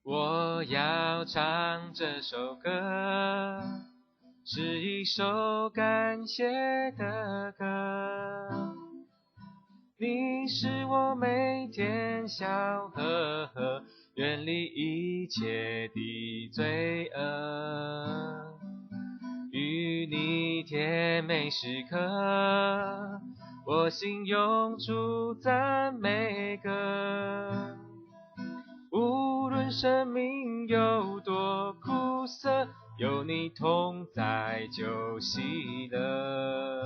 我要唱这首歌，是一首感谢的歌。你是我每天小呵呵，远离一切的罪恶，与你甜美时刻，我心涌出赞美歌。无论生命有多苦涩，有你同在就喜乐。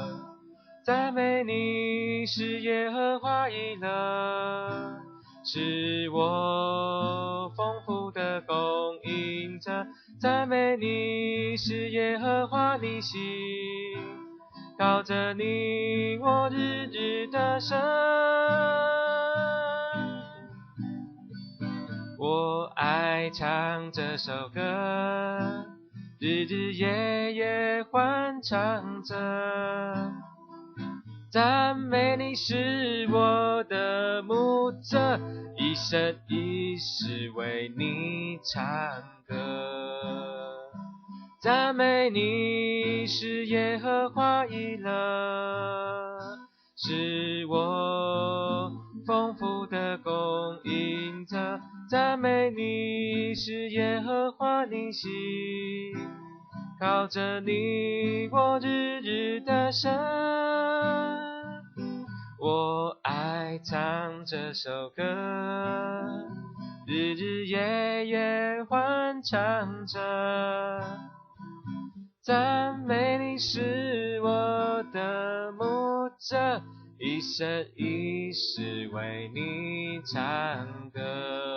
赞美你是耶和华以勒，是我丰富的供应者。赞美你是耶和华尼西，靠着你我日日的生。我爱唱这首歌，日日夜夜欢唱着。赞美你是我的牧者，一生一世为你唱歌。赞美你是耶和华以勒，是我丰富的供应者。赞美你是耶和华尼西，靠着你我日日的生。我爱唱这首歌，日日夜夜欢唱着。赞美你是我的牧者，一生一世为你唱歌。